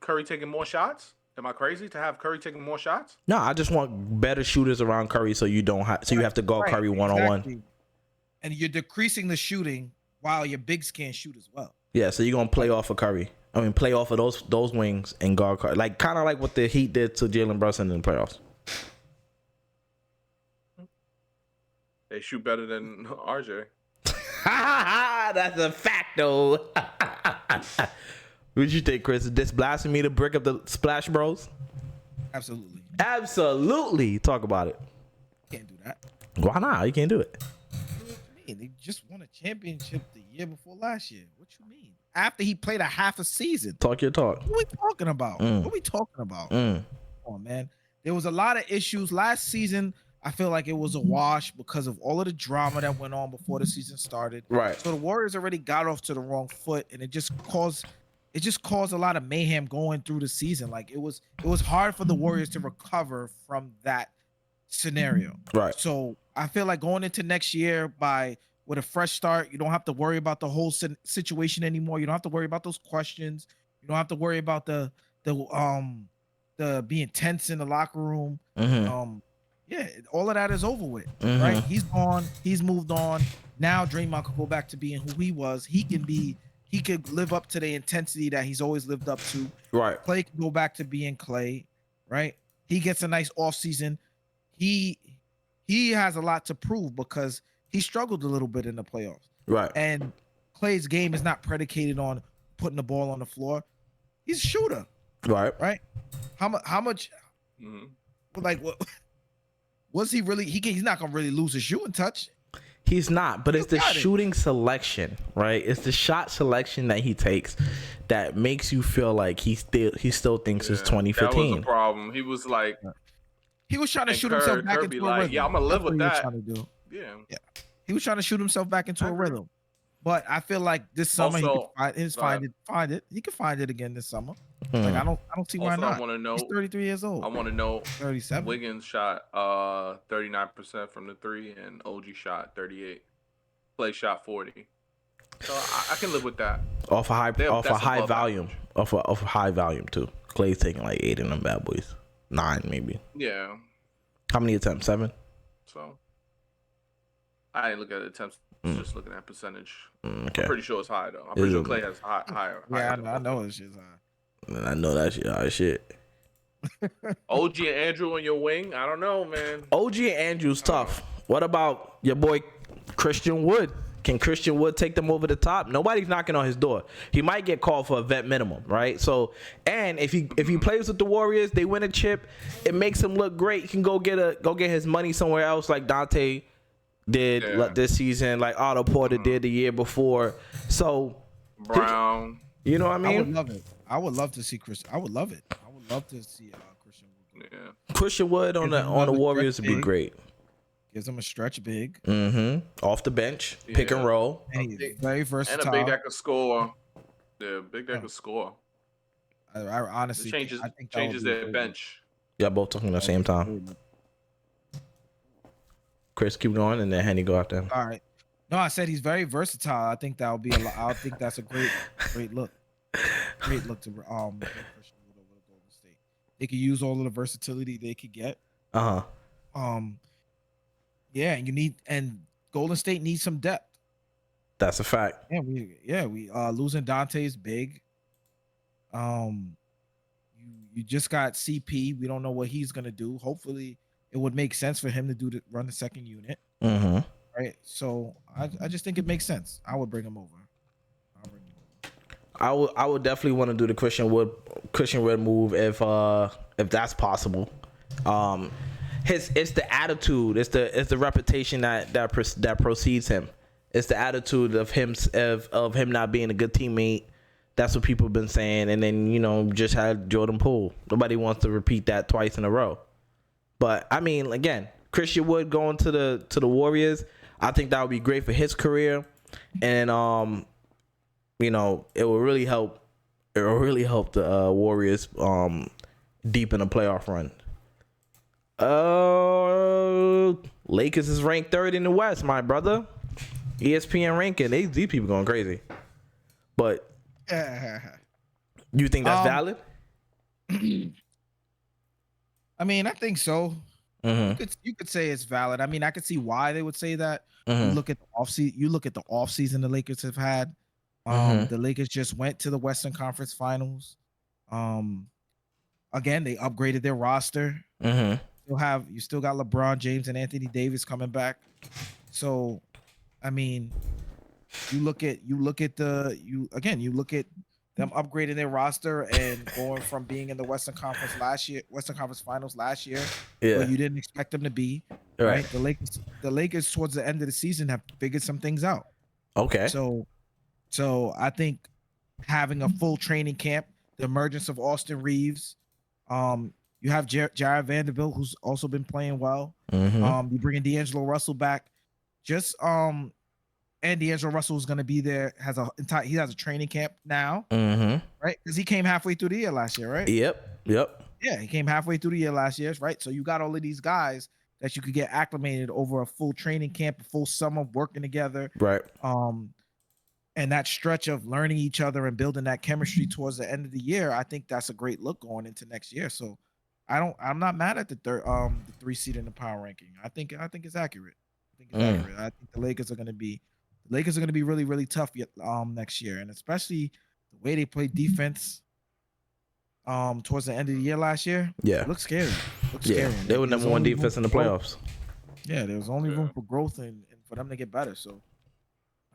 Curry taking more shots? Am I crazy to have Curry taking more shots? No, I just want better shooters around Curry, so you have to guard Curry one-on-one. Exactly. And you're decreasing the shooting while your bigs can't shoot as well. Yeah, so you're gonna play off of Curry. I mean, play off of those wings and guard Curry, like kind of like what the Heat did to Jalen Brunson in the playoffs. They shoot better than RJ. That's a fact, though. What you think, Chris? Is this blasphemy to break up the Splash Bros? Absolutely. Absolutely. Talk about it. Can't do that. Why not? You can't do it. What you mean? They just won a championship the year before last year. What you mean? After he played a half a season. Talk your talk. What are we talking about? What are we talking about? Come on, man. There was a lot of issues last season. I feel like it was a wash because of all of the drama that went on before the season started. Right. So the Warriors already got off to the wrong foot, and it just caused a lot of mayhem going through the season. Like it was hard for the Warriors to recover from that scenario. Right. So I feel like going into next year with a fresh start, you don't have to worry about the whole situation anymore. You don't have to worry about those questions. You don't have to worry about the being tense in the locker room. Yeah, all of that is over with, right? He's gone. He's moved on. Now Draymond could go back to being who he was. He could live up to the intensity that he's always lived up to. Right. Clay can go back to being Clay, right? He gets a nice offseason. He has a lot to prove because he struggled a little bit in the playoffs. Right. And Clay's game is not predicated on putting the ball on the floor. He's a shooter. Right. Right? How much like what was he really he's not gonna really lose his shooting touch. He's not, but it's the shooting selection, right? It's the shot selection that he takes that makes you feel like he still thinks it's 2015. That was a problem. He was like, he was trying to shoot himself back into a rhythm. Yeah, I'm gonna live with that. Yeah, he was trying to shoot himself back into a rhythm. But I feel like this summer also, he can find it. He can find it again this summer. Like I don't see why not. I want to know. He's 33 years old. I want to know. 37. Wiggins shot 39% from the three, and OG shot 38. Clay shot 40. So I can live with that. Off a high volume too. Clay's taking like 8 in them bad boys, 9 maybe. Yeah. How many attempts? 7. So I ain't looking at attempts. Just looking at percentage. Okay. I'm pretty sure it's high though. I'm pretty sure Clay has higher. Yeah, I know it's just high. I know that shit. High shit. OG and Andrew on your wing. I don't know, man. OG and Andrew's tough. What about your boy Christian Wood? Can Christian Wood take them over the top? Nobody's knocking on his door. He might get called for a vet minimum, right? So, and if he plays with the Warriors, they win a chip. It makes him look great. He can go get his money somewhere else, like Dante did this season, like Otto Porter did the year before. So Brown, you know what I mean? I would love it. I would love to see Christian. I would love it. I would love to see Christian Wood. Yeah. Christian Wood on the Warriors would be great. Gives him a stretch big. Off the bench, pick and roll. And he's very versatile. And a big that can score. Yeah, big that can score. I honestly changes think their bench. Y'all both talking at the same time. Chris, keep going, and then Henny go after him. All right. No, I said he's very versatile. I think that would be I think that's a great look. Great look to Christian Wood over Golden State. They could use all of the versatility they could get. Yeah, and Golden State needs some depth. That's a fact. Yeah, we losing Dante's big. You just got CP. We don't know what he's gonna do. Hopefully, it would make sense for him to run the second unit. Right. So I just think it makes sense. I would bring him over. I would definitely want to do the Christian Wood move if that's possible. It's the attitude, it's the reputation that precedes him. It's the attitude of him not being a good teammate. That's what people have been saying. And then just had Jordan Poole. Nobody wants to repeat that twice in a row. But I mean, again, Christian Wood going to the Warriors, I think that would be great for his career, and it will really help. It will really help the Warriors deep in the playoff run. Lakers is ranked 3rd in the West, my brother. ESPN ranking. These people going crazy. But you think that's valid? I mean, I think so. Mm-hmm. You could say it's valid. I mean, I could see why they would say that. Mm-hmm. You look at the offseason the Lakers have had. Mm-hmm. The Lakers just went to the Western Conference Finals. Again, they upgraded their roster. Mm-hmm. You still got LeBron James and Anthony Davis coming back. So, I mean, you look at them upgrading their roster and going from being in the Western Conference Finals last year, Yeah. where you didn't expect them to be. Right. The Lakers towards the end of the season have figured some things out. Okay. So I think having a full training camp, the emergence of Austin Reeves, you have Jared Vanderbilt, who's also been playing well. Mm-hmm. You bring in D'Angelo Russell back. And D'Angelo Russell is going to be there. He has a training camp now, Mm-hmm. right? Because he came halfway through the year last year, right? Yep. Yeah, he came halfway through the year last year, right? So you got all of these guys that you could get acclimated over a full training camp, a full summer working together. Right. And that stretch of learning each other and building that chemistry towards the end of the year, I think that's a great look going into next year. So I'm not mad at the 3 seed in the power ranking. I think it's accurate. I think the Lakers are going to be really, really tough next year, and especially the way they play defense towards the end of the year last year. Yeah. It looks scary. They were number one defense in the playoffs. Yeah, there was only room for growth and for them to get better. So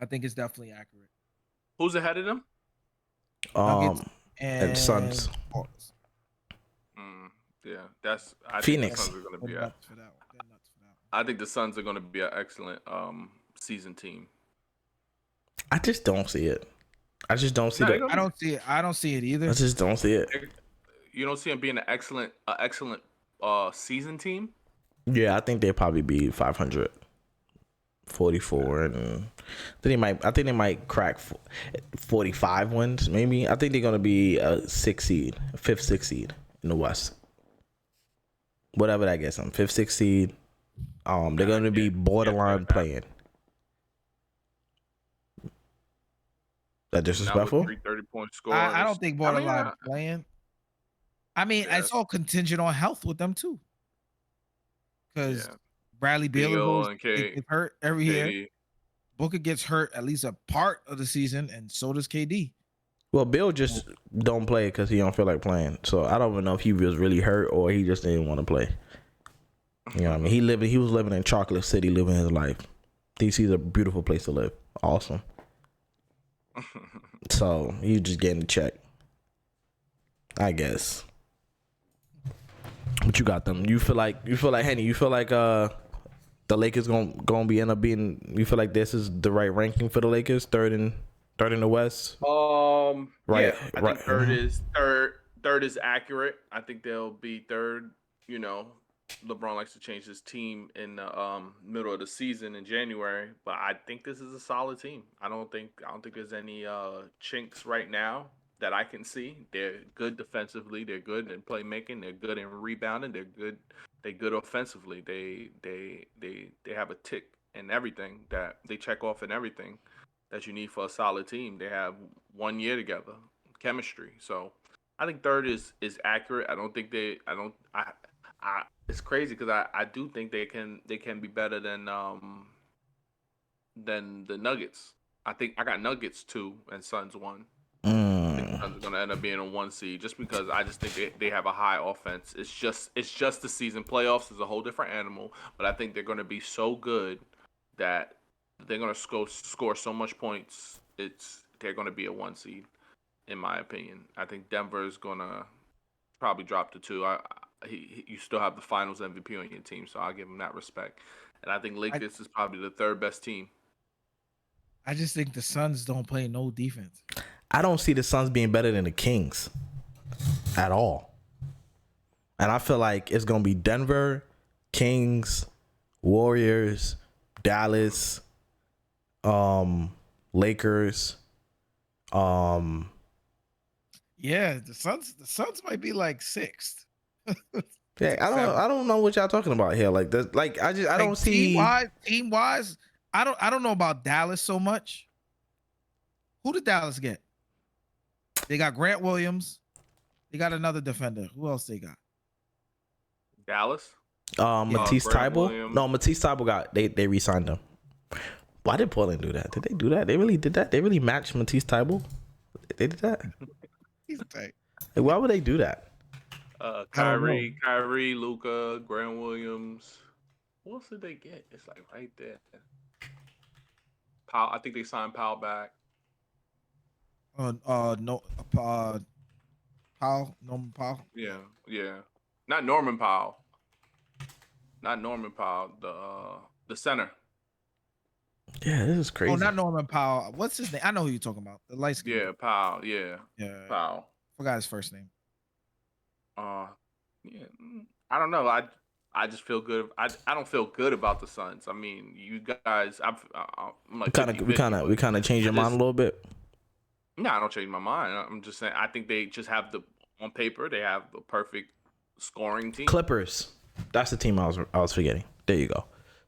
I think it's definitely accurate. Who's ahead of them? Nuggets and Suns. Yeah, I Phoenix. Think the Suns are going to be I think the Suns are going to be an excellent season team. I just don't see it. I just don't see that. I don't see it. I don't see it either. I just don't see it. You don't see them being an excellent season team? Yeah, I think they'll probably be 544, and I think they might crack 45 wins. Maybe I think they're gonna be a 6th seed in the West. Whatever that gets them, 5th, 6th seed. They're gonna be borderline playing. That disrespectful? 30-point score. I don't think borderline playing. I mean, it's all contingent on health with them too. Because Bradley Beal gets hurt every year. Booker gets hurt at least a part of the season, and so does KD. Well, Bill just don't play because he don't feel like playing. So I don't even know if he was really hurt or he just didn't want to play. You know what I mean? He was living in Chocolate City, living his life. DC's a beautiful place to live. Awesome. So you just getting the check, I guess. But you got them. You feel like Henny. You feel like the Lakers gonna be end up being. You feel like this is the right ranking for the Lakers, third in the West. Right. Yeah, I think third is accurate. I think they'll be third. You know, LeBron likes to change his team in the middle of the season in January, but I think this is a solid team. I don't think there's any chinks right now that I can see. They're good defensively. They're good in playmaking. They're good in rebounding. They're good offensively. They have a tick in everything that they check off in everything that you need for a solid team. They have 1 year together, chemistry. So I think third is accurate. It's crazy because I do think they can be better than the Nuggets. I think I got Nuggets 2 and Suns 1. I think the Suns are gonna end up being a 1 seed just because I just think they have a high offense. It's just the season. Playoffs is a whole different animal, but I think they're gonna be so good that they're gonna score so much points. They're gonna be a 1 seed, in my opinion. I think Denver is gonna probably drop to 2. You still have the Finals MVP on your team, so I'll give him that respect. And I think Lakers is probably the third best team. I just think the Suns don't play no defense. I don't see the Suns being better than the Kings at all. And I feel like it's going to be Denver, Kings, Warriors, Dallas, Lakers. Yeah, the Suns might be like 6th. Yeah, I don't know what y'all talking about here. Like this, I don't see team wise. I don't know about Dallas so much. Who did Dallas get? They got Grant Williams. They got another defender. Who else they got? Dallas. Matisse Grant Thybulle. Williams. No, Matisse Thybulle got they re-signed him. Why did Portland do that? Did they do that? They really did that? They really matched Matisse Thybulle? They did that? He's tight. Like, why would they do that? Kyrie, Luka, Grant Williams. What else did they get? It's like right there. Powell. I think they signed Powell back. Norman Powell. Yeah. Not Norman Powell. The center. Yeah, this is crazy. Oh, not Norman Powell. What's his name? I know who you're talking about. The light skin. Yeah, Powell. Yeah, Powell. Forgot his first name. Yeah. I don't know. I just feel good. I don't feel good about the Suns. I mean, you guys. I'm like we kind of changed your mind a little bit. No, I don't change my mind. I'm just saying. I think they just have on paper they have the perfect scoring team. Clippers. That's the team I was forgetting. There you go.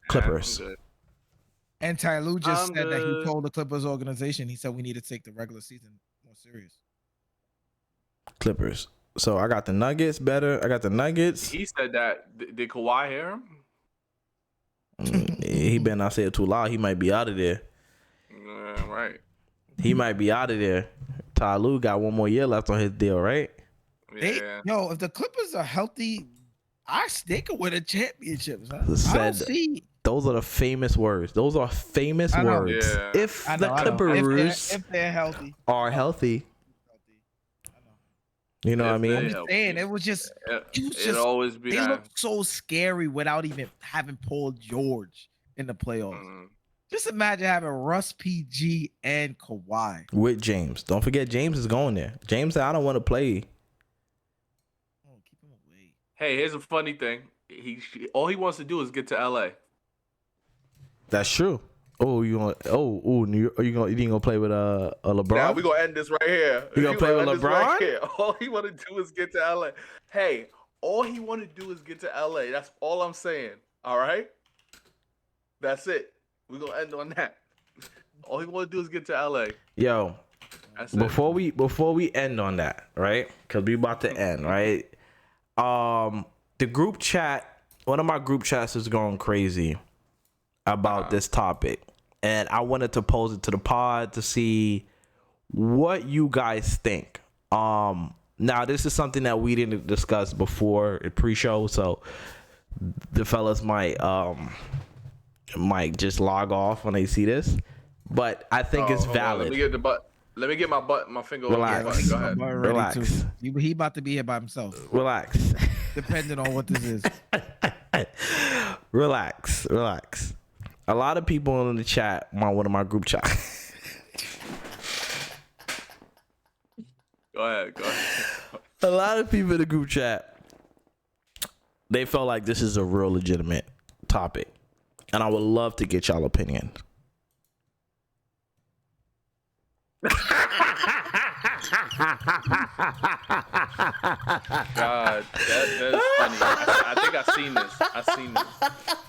Clippers. And Ty Lue just said that he told the Clippers organization, he said we need to take the regular season more serious. Clippers. So I got the Nuggets better. I got the Nuggets. He said that. Did Kawhi hear him? He better not say it too loud. He might be out of there. Right. He might be out of there. Ty Lue got one more year left on his deal, right? Yeah. If the Clippers are healthy, they could win a championship. Those are the famous words. Those are famous words. Yeah. If the Clippers if they're healthy, are healthy. You know what I mean? I'm just saying, it was just, always be. They look so scary without even having Paul George in the playoffs. Mm-hmm. Just imagine having Russ, PG, and Kawhi with James. Don't forget, James is going there. James said, "I don't want to play." Oh, keep him away. Hey, here's a funny thing. All he wants to do is get to LA. That's true. Oh, you gonna play with LeBron? Now we gonna end this right here. You gonna play with LeBron? Right, all he want to do is get to LA. Hey, all he want to do is get to LA. That's all I'm saying. All right. That's it. We gonna end on that. All he want to do is get to LA. Yo, before we end on that, right? Because we about to end, right? The group chat. One of my group chats is going crazy about this topic, and I wanted to pose it to the pod to see what you guys think. Now this is something that we didn't discuss before in pre-show, so the fellas might just log off when they see this, but I think it's valid. Let me get my finger. Relax. Go ahead. Relax. He about to be here by himself. Relax. Depending on what this is. Relax. A lot of people in the chat, one of my group chats. Go ahead. A lot of people in the group chat, they felt like this is a real legitimate topic, and I would love to get y'all opinion. God, that's funny. I think I've seen this. I've seen this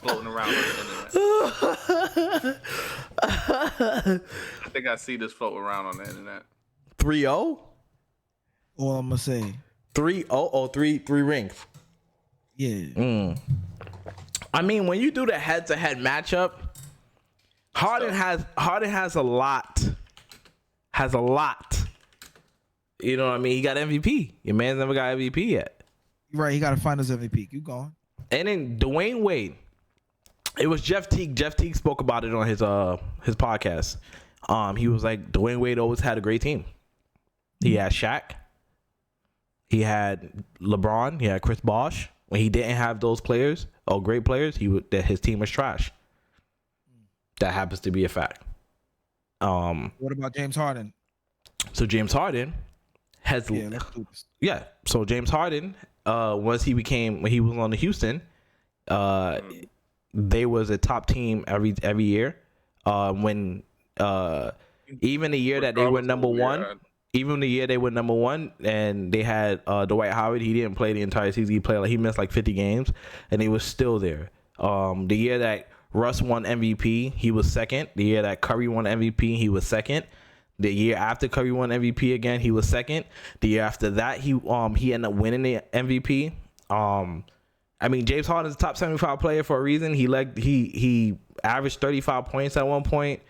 floating around on the internet. I think I see this floating around on the internet. 3-0? All I'm gonna say. 3-0. Three rings. Yeah. I mean, when you do the head-to-head matchup, Harden has a lot. You know what I mean? He got MVP. Your man's never got MVP yet. Right, he got to find his MVP. Keep going. And then Dwayne Wade. It was Jeff Teague. Jeff Teague spoke about it on his podcast. He was like, Dwayne Wade always had a great team. He had Shaq. He had LeBron. He had Chris Bosh. When he didn't have those players, great players, his team was trash. That happens to be a fact. What about James Harden? So James Harden has let's do this. So James Harden, when he was on the Houston, they was a top team every year. Even the year that they were number one. Even the year they were number one and they had Dwight Howard, he didn't play the entire season. He missed like 50 games, and he was still there. The year that Russ won MVP, he was second. The year that Curry won MVP, he was second. The year after Curry won MVP again, he was second. The year after that, he ended up winning the MVP. I mean, James Harden's a top 75 player for a reason. He averaged 35 points at one point.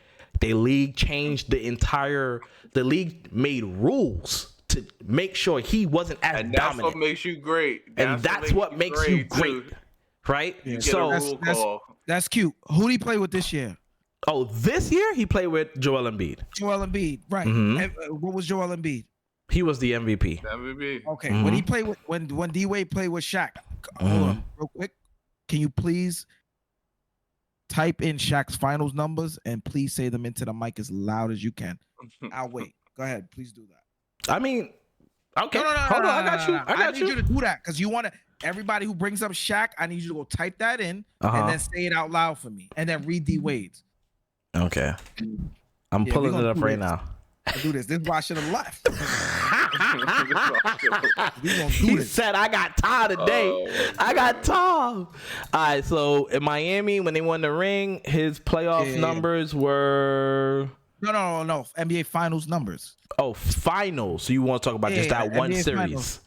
The league changed the league made rules to make sure he wasn't as And that's dominant. what makes you great. That's what makes you great. too. Right? You get So a rule call. That's cute. Who did he play with this year? this year he played with Joel Embiid. Joel Embiid, right? Mhm. And, what was Joel Embiid? He was the MVP. MVP. Okay, Mhm. when he played with when D Wade played with Shaq. Hold on, real quick. Can you please type in Shaq's finals numbers and please say them into the mic as loud as you can? I'll wait. Go ahead, please do that. I mean, okay. No, Hold on, I got you. I got need you to do that because you want to. Everybody who brings up Shaq, I need you to go type that in and then say it out loud for me, and then read D Wade's. Okay. I'm Yeah, pulling we it gonna up do right this. now. I'll do this. This is why I should have left. We gonna do He this. said, I got Tom today. Oh, I got Tom. All right, so in Miami, when they won the ring, his playoff Yeah. numbers were No. NBA Finals numbers. finals. So you want to talk about just Yeah, that one NBA series. Finals.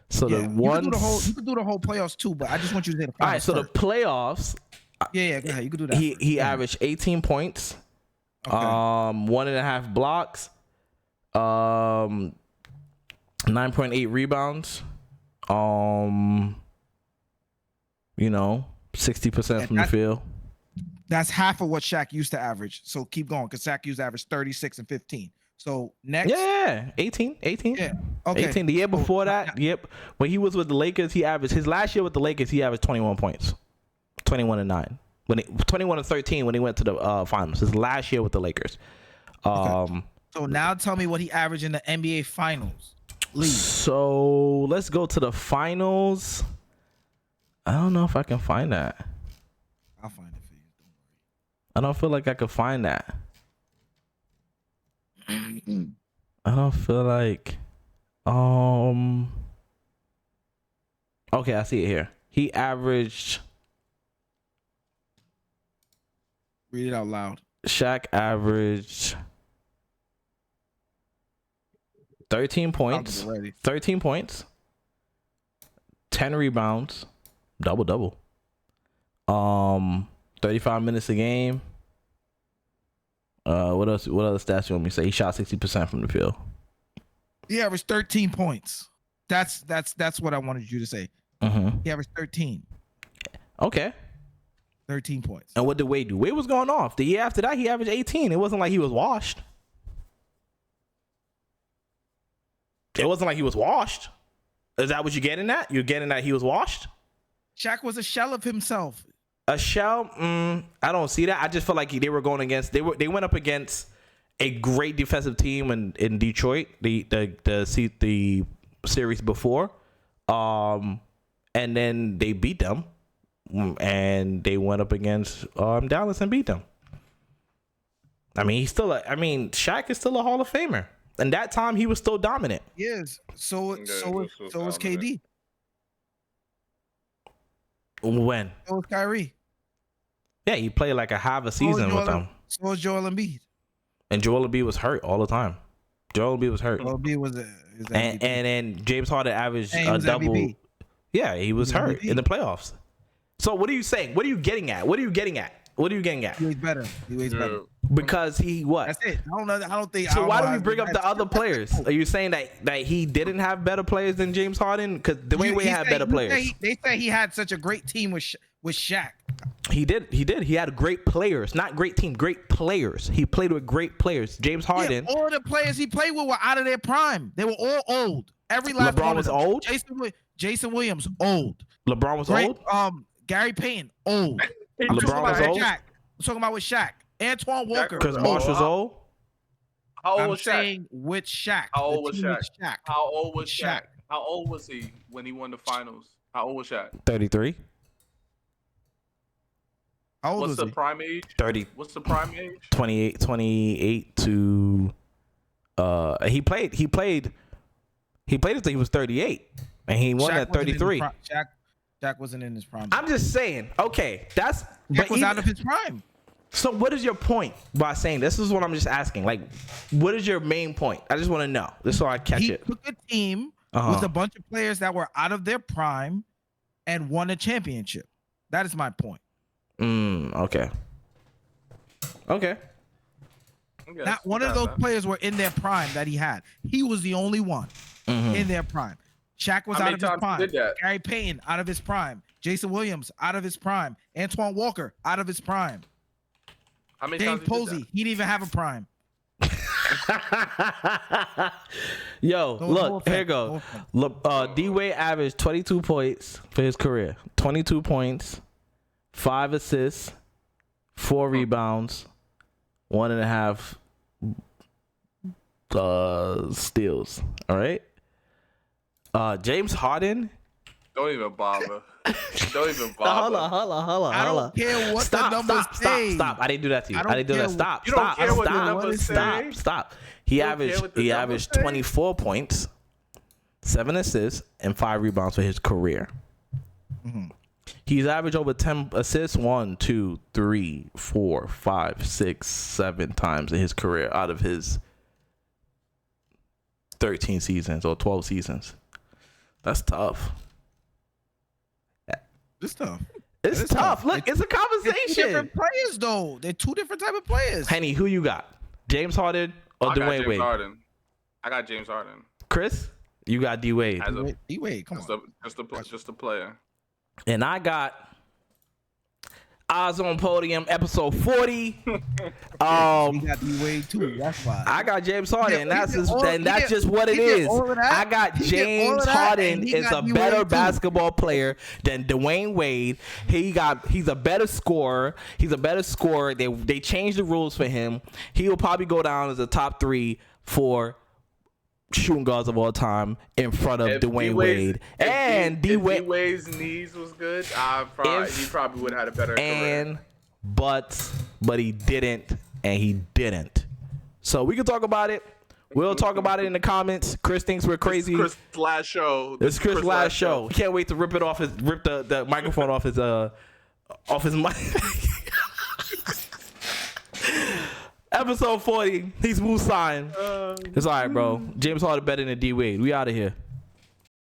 So Yeah, the one. You can do the whole playoffs too, but I just want you to say the All finals. right, so the first. playoffs, Yeah, go ahead. You can do that. he first. Yeah. averaged 18 points, Okay. 1.5 blocks, 9.8 rebounds, 60% from the field. That's half of what Shaq used to average. So keep going, because Shaq used to average 36 and 15. So next, Yeah, 18. yeah, okay. 18. The year before that, yep. When he was with the Lakers, he averaged his last year with the Lakers. He averaged 21 points, 21 and 9. 21 and 13 when he went to the finals. His last year with the Lakers. So now tell me what he averaged in the NBA Finals. League. So let's go to the finals. I don't know if I can find that. I'll find it for you. Don't I don't feel like I could find that. worry. I don't feel like. Okay, I see it here. He averaged. Read it out loud. Shaq averaged 13 points. I'll get ready. 13 points. 10 rebounds. Double. 35 minutes a game. What else? What other stats you want me to say? He shot 60% from the field. He averaged 13 points. That's what I wanted you to say. Mm-hmm. He averaged 13. Okay. 13 points. And what did Wade do? Wade was going off. The year after that, he averaged 18. It wasn't like he was washed. It wasn't like he was washed. Is that what you're getting at? You're getting at he was washed? Shaq was a shell of himself. A shell? I don't see that. I just feel like they were going against. They went up against a great defensive team in Detroit. The series before, and then they beat them, and they went up against Dallas and beat them. I mean, Shaq is still a Hall of Famer, and that time he was still dominant. Yes. So Yeah, so he was is KD. When? So is Kyrie. Yeah, he played like a half a season with them, So is Joel Embiid. and Joel Embiid was hurt all the time. Joel Embiid was hurt, Joel Embiid was his and MVP. then James Harden averaged And he a was double. MVP. Yeah, he was hurt MVP. in the playoffs. So what are you saying? What are you getting at? What are you getting at? He was better. Yeah. Because he what? That's it. I don't know. I don't think. So why do we we bring up the other players? Are you saying that he didn't have better players than James Harden? Because Dwayne Wade had better players. They say he had such a great team with Shaq. He did. He had great players, not great team, great players. He played with great players. James Harden. Yeah, all the players he played with were out of their prime. They were all old. Every last LeBron one of was them. old? Jason Williams old. LeBron was Great, old. Gary Payton old. I'm LeBron talking about was with old? Shaq. I'm talking about with Shaq. Antoine Walker. Because Oh, Marsh was wow. old. How old I'm was Shaq? saying with Shaq. How old The was team Shaq? with Shaq. How old was Shaq? Shaq. How old was he when he won the finals? How old was Shaq? 33. How old What's was the he? prime age? 30. What's the prime age? 28 to. He played until he was 38, and he won Shaq at wasn't in his 33. prime. Shaq wasn't in his prime. I'm just saying. Okay, that's. Shaq was out of his prime. So what is your point by saying this? Is what I'm just asking. Like, what is your main point? I just want to know. Just so I catch He it. took a team Uh-huh. with a bunch of players that were out of their prime and won a championship. That is my point. Okay. Okay. Yes, Not one of those players were in their prime that he had. He was the only one in their prime. Shaq was How out many of his times prime. he did that? Gary Payton out of his prime. Jason Williams out of his prime. Antoine Walker out of his prime. How many James times he did Posey, he didn't even have a prime. Yo, No look, here you offense, go. no Look, D-Wade averaged 22 points for his career. 22 points, 5 assists, 4 rebounds, 1.5 steals. All right. James Harden. Don't even bother. Don't even bother. Hold on. I don't care what the numbers say. Stop. I didn't do that to you. I I don't didn't do care that. Stop. You don't Stop. care what the Stop. numbers say? Stop. He You don't care averaged what the numbers say? 24 points, 7 assists, and 5 rebounds for his career. He's averaged over 10 assists 1, 2, 3, 4, 5, 6, 7 times in his career out of his 13 seasons or 12 seasons. That's tough. It's tough. It's It's tough. tough. Look, it's a They're two conversation. different players, though. They're two different type of players. Henny, who you got? James Harden or I got Dwayne James Wade? Harden. I got James Harden Chris, you got D Wade, as a D-Wade, come on. just a player. and I got Eyesonpodium episode 40. We got D-Wade too. That's why. I got James Harden, and that's did just what it he did is. all of that. I got He did all James of that, Harden and he is got a D-Wade better too. basketball player than Dwayne Wade. He's a better scorer. He's a better scorer. They changed the rules for him. He will probably go down as a top 3 for shooting guards of all time in front of Dwayne Wade. And D Wade's knees was good, he probably would have had a better career. But he didn't, and he didn't. So we can talk about it. We'll talk about it in the comments. Chris thinks we're crazy. This is Chris' last show. This is Chris' last show. Can't wait to rip the microphone off his mic. Episode 40. He's Wu Sign. It's all right, bro. James Harden better than D Wade. We out of here.